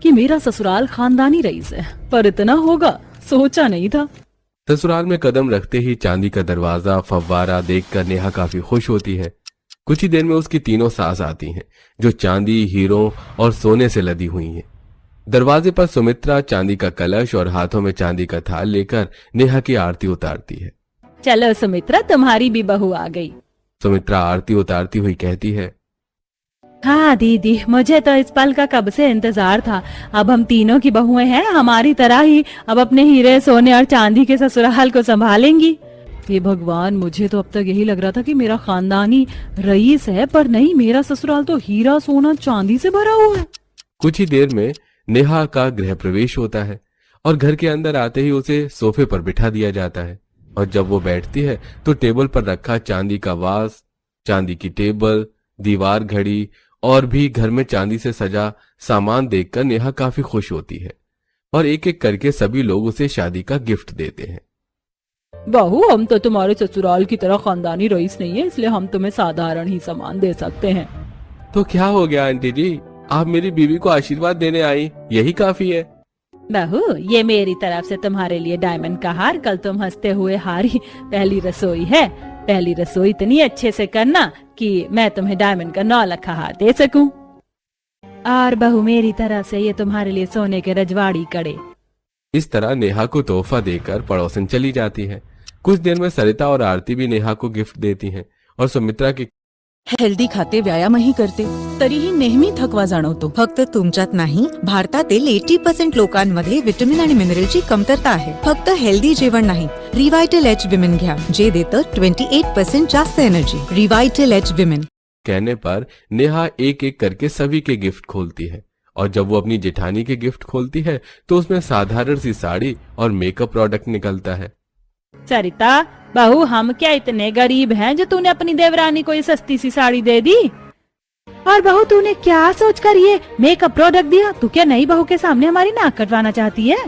कि मेरा ससुराल खानदानी रईस है, पर इतना होगा सोचा नहीं था। ससुराल में कदम रखते ही चांदी का दरवाजा फव्वारा देखकर नेहा काफी खुश होती है। कुछ ही देर में उसकी तीनों सास आती हैं, जो चांदी, हीरों और सोने से लदी हुई हैं। दरवाजे पर सुमित्रा चांदी का कलश और हाथों में चांदी का थाल लेकर नेहा की आरती उतारती है। चलो सुमित्रा, तुम्हारी भी बहू आ गई। सुमित्रा आरती उतारती हुई कहती है, हाँ दीदी, मुझे तो इस पल का कब से इंतजार था। अब हम तीनों की बहुएं हैं, हमारी तरह ही अब अपने हीरे, सोने और चांदी के ससुराल को संभालेंगी। हे भगवान, मुझे तो अब तक यही लग रहा था कि मेरा खानदानी रईस है, पर नहीं, मेरा ससुराल तो हीरा, सोना, चांदी से भरा हुआ है। कुछ ही देर में नेहा का गृह प्रवेश होता है और घर के अंदर आते ही उसे सोफे पर बिठा दिया जाता है। और जब वो बैठती है तो टेबल पर रखा चांदी का वास, चांदी की टेबल, दीवार घड़ी और भी घर में चांदी से सजा सामान देखकर नेहा काफी खुश होती है और एक एक करके सभी लोग उसे शादी का गिफ्ट देते हैं। बहू, हम तो तुम्हारे ससुराल की तरह खानदानी रईस नहीं है, इसलिए हम तुम्हें साधारण ही सामान दे सकते हैं। तो क्या हो गया आंटी जी, आप मेरी बीवी को आशीर्वाद देने आई, यही काफी है। बहू, ये मेरी तरफ से तुम्हारे लिए डायमंड का हार, कल तुम हंसते हुए हारी पहली रसोई है। पहली रसोई इतनी अच्छे से करना कि मैं तुम्हें डायमंड का 9 लाख हार दे सकूं। और बहू, मेरी तरफ से ये तुम्हारे लिए सोने के रजवाड़ी कड़े। इस तरह नेहा को तोहफा देकर पड़ोसन चली जाती है। कुछ देर में सरिता और आरती भी नेहा को गिफ्ट देती हैं और सुमित्रा की हेल्दी खाते, व्यायामही करते, तरीही नेहमी थकवा जाणवतो। फक्त तुमच्यात नाही, भारतातील 80% लोकांमध्ये विटामिन आणि मिनरलची कमतरता आहे। फक्त हेल्दी जेवण नाही, रिवाइटल एच विमेन घ्या, जे देतं 28% जास्त एनर्जी। Revital H women. कहने पर नेहा एक एक करके सभी के गिफ्ट खोलती है और जब वो अपनी जेठानी के गिफ्ट खोलती है तो उसमें साधारण सी साड़ी और मेकअप प्रोडक्ट निकलता है। सरिता, बहू, हम क्या इतने गरीब हैं जो तूने अपनी देवरानी को ये सस्ती सी साड़ी दे दी? और बहू, तूने क्या सोचकर ये मेकअप प्रोडक्ट दिया? तू क्या नई बहू के सामने हमारी नाक कटवाना चाहती है?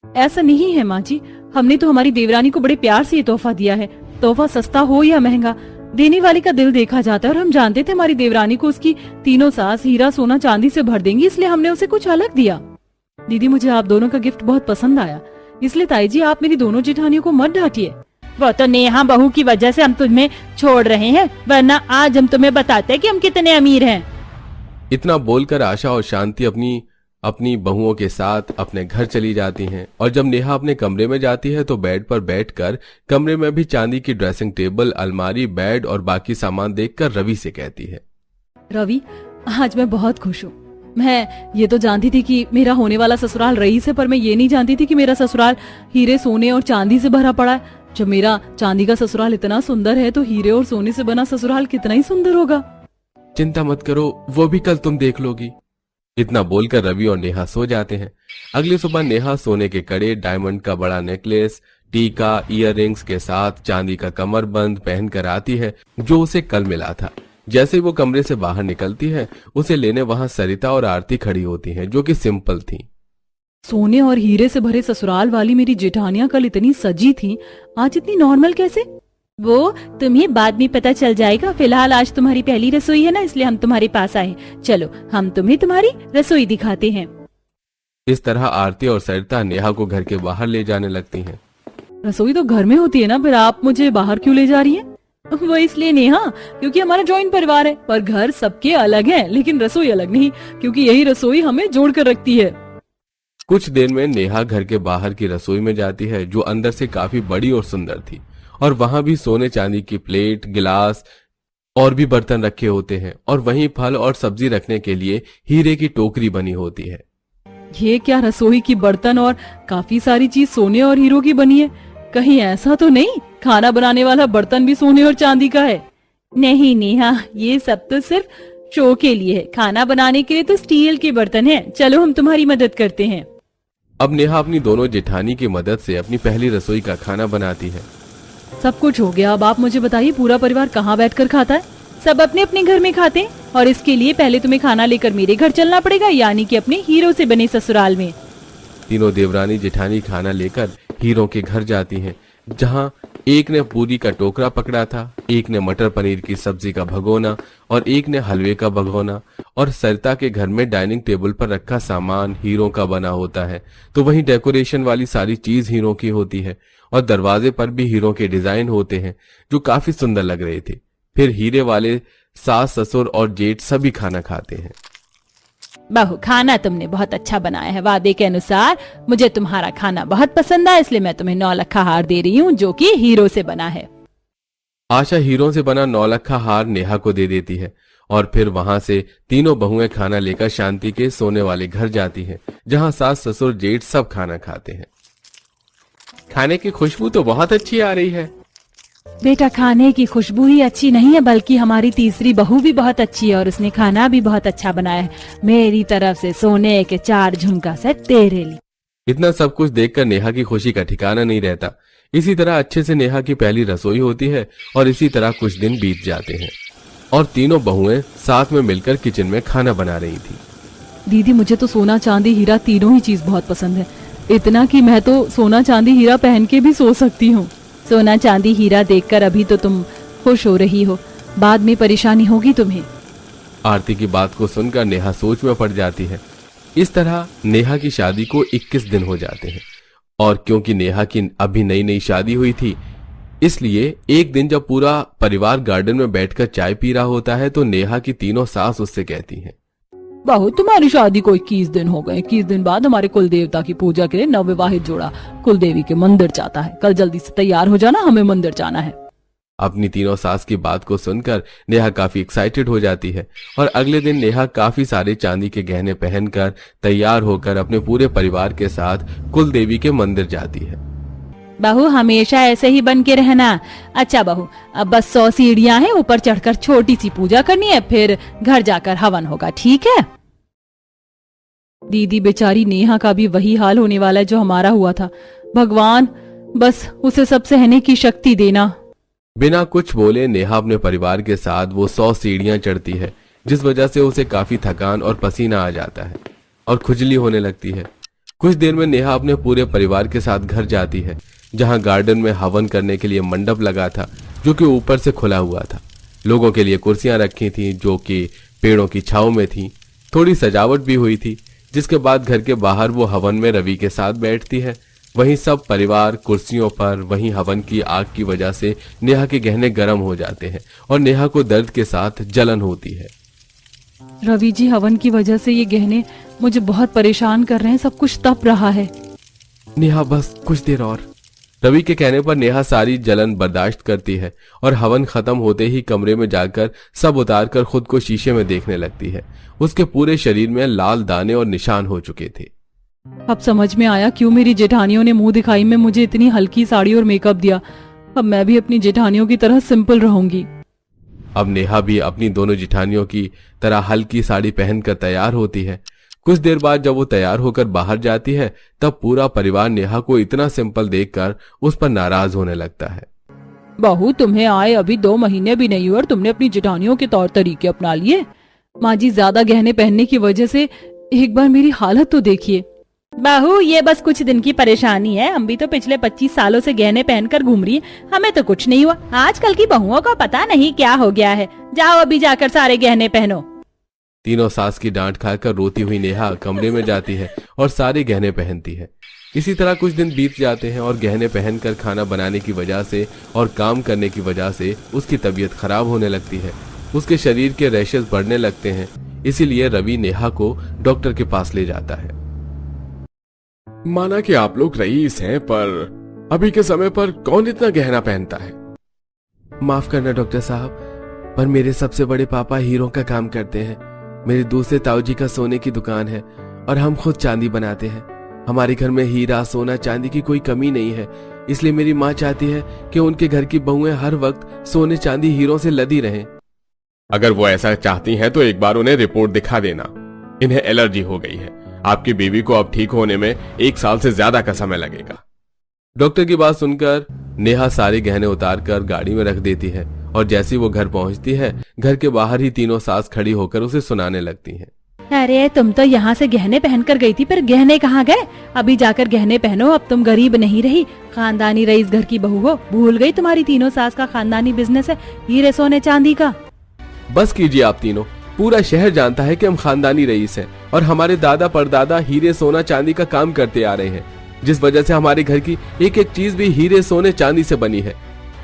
ऐसा नहीं है माँ जी, हमने तो हमारी देवरानी को बड़े प्यार से ये तोहफा दिया है। तोहफा सस्ता हो या महंगा, देने वाले का दिल देखा जाता है और हम जानते थे हमारी देवरानी को उसकी तीनों सास हीरा, सोना, चांदी से भर देंगी, इसलिए हमने उसे कुछ अलग दिया। दीदी, मुझे आप दोनों का गिफ्ट बहुत पसंद आया, इसलिए ताई जी आप मेरी दोनों जेठानियों को मत डांटिए। वो तो नेहा बहू की वजह से हम तुम्हें छोड़ रहे हैं, वरना आज हम तुम्हें बताते कि हम कितने अमीर हैं। इतना बोलकर आशा और शांति अपनी बहुओं के साथ अपने घर चली जाती हैं और जब नेहा अपने कमरे में जाती है तो बेड पर बैठकर कमरे में भी चांदी की ड्रेसिंग टेबल, अलमारी, बेड और बाकी सामान देखकर रवि से कहती है, रवि, आज मैं बहुत खुश हूँ। मैं ये तो जानती थी कि मेरा होने वाला ससुराल रईस है, पर मैं ये नहीं जानती थी कि मेरा ससुराल हीरे, सोने और चांदी से भरा पड़ा है। जब मेरा चांदी का ससुराल इतना सुंदर है तो हीरे और सोने से बना ससुराल कितना ही सुंदर होगा। चिंता मत करो, वो भी कल तुम देख लोगी। इतना बोलकर रवि और नेहा सो जाते हैं। अगली सुबह नेहा सोने के कड़े, डायमंड का बड़ा नेकलेस, टीका, इयररिंग्स के साथ चांदी का कमरबंद पहनकर आती है, जो उसे कल मिला था। जैसे ही वो कमरे से बाहर निकलती है, उसे लेने वहां सरिता और आरती खड़ी होती हैं, जो कि सिंपल थीं। सोने और हीरे से भरे ससुराल वाली मेरी जेठानियां कल इतनी सजी थीं, आज इतनी नॉर्मल कैसे? वो तुम्हें बाद में पता चल जाएगा। फिलहाल आज तुम्हारी पहली रसोई है ना, इसलिए हम तुम्हारे पास आए। चलो, हम तुम्हें तुम्हारी रसोई दिखाते हैं। इस तरह आरती और सरिता नेहा को घर के बाहर ले जाने लगती हैं। रसोई तो घर में होती है ना, फिर आप मुझे बाहर क्यों ले जा रही हैं? वो इसलिए नेहा, क्योंकि हमारा जॉइंट परिवार है, पर घर सबके अलग है, लेकिन रसोई अलग नहीं, क्योंकि यही रसोई हमें जोड़कर रखती है। कुछ देर में नेहा घर के बाहर की रसोई में जाती है, जो अंदर से काफी बड़ी और सुंदर थी और वहां भी सोने चांदी की प्लेट, गिलास और भी बर्तन रखे होते हैं और वहीं फल और सब्जी रखने के लिए हीरे की टोकरी बनी होती है। ये क्या, रसोई की बर्तन और काफी सारी चीज सोने और हीरो की बनी है? कहीं ऐसा तो नहीं खाना बनाने वाला बर्तन भी सोने और चांदी का है? नहीं नेहा, ये सब तो सिर्फ शो के लिए है, खाना बनाने के लिए तो स्टील के बर्तन हैं। चलो, हम तुम्हारी मदद करते हैं। अब नेहा अपनी दोनों जेठानी की मदद से अपनी पहली रसोई का खाना बनाती है। सब कुछ हो गया, अब आप मुझे बताइए पूरा परिवार कहाँ बैठकर खाता है? सब अपने अपने घर में खाते हैं और इसके लिए पहले तुम्हें खाना लेकर मेरे घर चलना पड़ेगा, यानी कि अपने हीरो से बने ससुराल में। तीनों देवरानी जेठानी खाना लेकर हीरो के घर जाती हैं, जहां एक ने पूरी का टोकरा पकड़ा था, एक ने मटर पनीर की सब्जी का भगोना और एक ने हलवे का भगोना। और सरिता के घर में डाइनिंग टेबल पर रखा सामान हीरों का बना होता है, तो वहीं डेकोरेशन वाली सारी चीज हीरों की होती है और दरवाजे पर भी हीरों के डिजाइन होते हैं जो काफी सुंदर लग रहे थे। फिर हीरे वाले सास ससुर और जेठ सभी खाना खाते हैं। बहू, खाना तुमने बहुत अच्छा बनाया है। वादे के अनुसार मुझे तुम्हारा खाना बहुत पसंद आया, इसलिए मैं तुम्हें 9 लखा हार दे रही हूँ जो कि हीरो से बना है। आशा हीरों से बना 9 लखा हार नेहा को दे देती है और फिर वहां से तीनों बहुएं खाना लेकर शांति के सोने वाले घर जाती हैं, जहां सास ससुर जेठ सब खाना खाते हैं। खाने की खुशबू तो बहुत अच्छी आ रही है। बेटा, खाने की खुशबू ही अच्छी नहीं है बल्कि हमारी तीसरी बहू भी बहुत अच्छी है और उसने खाना भी बहुत अच्छा बनाया है। मेरी तरफ से सोने के 4 झुमका सेट तेरे लिए। इतना सब कुछ देखकर नेहा की खुशी का ठिकाना नहीं रहता। इसी तरह अच्छे से नेहा की पहली रसोई होती है और इसी तरह कुछ दिन बीत जाते हैं और तीनों बहुएं साथ में मिलकर किचन में खाना बना रही थी। दीदी, मुझे तो सोना चांदी हीरा तीनों ही चीज बहुत पसंद है, इतना कि मैं तो सोना चांदी हीरा पहन के भी सो सकती हूँ। सोना चांदी हीरा देखकर अभी तो तुम खुश हो रही हो, बाद में परेशानी होगी तुम्हें। आरती की बात को सुनकर नेहा सोच में पड़ जाती है। इस तरह नेहा की शादी को 21 दिन हो जाते हैं और क्योंकि नेहा की अभी नई नई शादी हुई थी, इसलिए एक दिन जब पूरा परिवार गार्डन में बैठकर चाय पी रहा होता है तो नेहा की तीनों सास उससे कहती हैं, बहू, तुम्हारी शादी को 21 दिन हो गए। 21 दिन बाद हमारे कुल देवता की पूजा के लिए नवविवाहित जोड़ा कुल देवी के मंदिर जाता है। कल जल्दी से तैयार हो जाना, हमें मंदिर जाना है। अपनी तीनों सास की बात को सुनकर नेहा काफी एक्साइटेड हो जाती है और अगले दिन नेहा काफी सारे चांदी के गहने पहनकर तैयार होकर अपने पूरे परिवार के साथ कुल देवी के मंदिर जाती है। बहू, हमेशा ऐसे ही बन के रहना। अच्छा बहू, अब बस 100 सीढ़ियां हैं, ऊपर चढ़कर छोटी सी पूजा करनी है, फिर घर जाकर हवन होगा, ठीक है? दीदी, बेचारी नेहा का भी वही हाल होने वाला है जो हमारा हुआ था। भगवान, बस उसे सब सहने की शक्ति देना। बिना कुछ बोले नेहा अपने परिवार के साथ वो 100 सीढ़ियां चढ़ती है, जिस वजह से उसे काफी थकान और पसीना आ जाता है और खुजली होने लगती है। कुछ देर में नेहा अपने पूरे परिवार के साथ घर जाती है, जहां गार्डन में हवन करने के लिए मंडप लगा था जो कि ऊपर से खुला हुआ था। लोगों के लिए कुर्सियां रखी थी जो कि पेड़ों की छांव में थी। थोड़ी सजावट भी हुई थी, जिसके बाद घर के बाहर वो हवन में रवि के साथ बैठती है। वहीं सब परिवार कुर्सियों पर, वहीं हवन की आग की वजह से नेहा के गहने गर्म हो जाते हैं और नेहा को दर्द के साथ जलन होती है। रवि जी, हवन की वजह से ये गहने मुझे बहुत परेशान कर रहे हैं, सब कुछ तप रहा है। नेहा, बस कुछ देर और। रवि के कहने पर नेहा सारी जलन बर्दाश्त करती है और हवन खत्म होते ही कमरे में जाकर सब उतारकर खुद को शीशे में देखने लगती है। उसके पूरे शरीर में लाल दाने और निशान हो चुके थे। अब समझ में आया क्यों मेरी जेठानियों ने मुंह दिखाई में मुझे इतनी हल्की साड़ी और मेकअप दिया। अब मैं भी अपनी जेठानियों की तरह सिंपल रहूंगी। अब नेहा भी अपनी दोनों जेठानियों की तरह हल्की साड़ी पहनकर तैयार होती है। कुछ देर बाद जब वो तैयार होकर बाहर जाती है, तब पूरा परिवार नेहा को इतना सिंपल देखकर उस पर नाराज होने लगता है। बहू, तुम्हें आए अभी 2 महीने भी नहीं हुए और तुमने अपनी जेठानियों के तौर तरीके अपना लिए। माँ जी, ज्यादा गहने पहनने की वजह से एक बार मेरी हालत तो देखिए। बहू, ये बस कुछ दिन की परेशानी है, हम भी तो पिछले 25 सालों से गहने पहनकर घूम रही हैं, हमें तो कुछ नहीं हुआ। आजकल की बहुओं को पता नहीं क्या हो गया है। जाओ अभी जाकर सारे गहने पहनो। तीनों सास की डांट खाकर रोती हुई नेहा कमरे में जाती है और सारे गहने पहनती है। इसी तरह कुछ दिन बीत जाते हैं और गहने पहनकर खाना बनाने की वजह से और काम करने की वजह से उसकी तबीयत खराब होने लगती है। उसके शरीर के रैशेस बढ़ने लगते हैं। इसीलिए रवि नेहा को डॉक्टर के पास ले जाता है। माना कि आप लोग रईस हैं, पर अभी के समय पर कौन इतना गहना पहनता है? माफ करना डॉक्टर साहब, पर मेरे सबसे बड़े पापा हीरों का काम करते हैं। मेरे दूसरे ताऊजी का सोने की दुकान है और हम खुद चांदी बनाते हैं। हमारे घर में हीरा, सोना, चांदी की कोई कमी नहीं है। इसलिए मेरी माँ चाहती है कि उनके घर की बहुएं हर वक्त सोने, चांदी, हीरों से लदी रहें। अगर वो ऐसा चाहती हैं तो एक बार उन्हें रिपोर्ट दिखा देना। इन्हें एलर्जी हो गई है। आपकी बीवी को अब ठीक होने में 1 साल से ज्यादा का समय लगेगा। डॉक्टर की बात सुनकर नेहा सारे गहने उतारकर गाड़ी में रख देती है और जैसी वो घर पहुंचती है, घर के बाहर ही तीनों सास खड़ी होकर उसे सुनाने लगती हैं। अरे तुम तो यहाँ से गहने पहन कर गई थी, पर गहने कहाँ गए? अभी जाकर गहने पहनो, अब तुम गरीब नहीं रही, खानदानी रईस घर की बहू हो। भूल गई तुम्हारी तीनों सास का खानदानी बिजनेस है, हीरे सोने चांदी का। बस कीजिए आप तीनों, पूरा शहर जानता है कि हम खानदानी रईस हैं और हमारे दादा परदादा हीरे सोना चांदी का काम करते आ रहे हैं, जिस वजह से हमारे घर की एक एक चीज भी हीरे सोने चांदी से बनी है।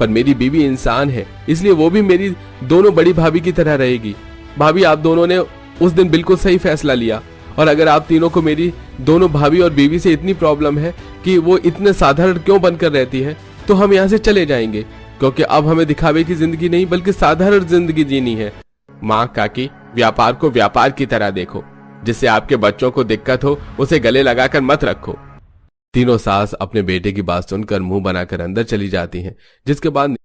पर मेरी बीवी इंसान है, इसलिए वो भी मेरी दोनों बड़ी भाभी की तरह रहेगी। भाभी, आप दोनों ने उस दिन बिल्कुल सही फैसला लिया, और अगर आप तीनों को मेरी दोनों भाभी और बीवी से इतनी प्रॉब्लम है कि वो इतने साधारण क्यों बनकर रहती है, तो हम यहाँ से चले जाएंगे, क्योंकि अब हमें दिखावे की जिंदगी नहीं बल्कि साधारण जिंदगी जीनी है। माँ काकी, व्यापार को व्यापार की तरह देखो, जिससे आपके बच्चों को दिक्कत हो उसे गले लगाकर मत रखो। तीनों सास अपने बेटे की बात सुनकर मुंह बनाकर अंदर चली जाती हैं, जिसके बाद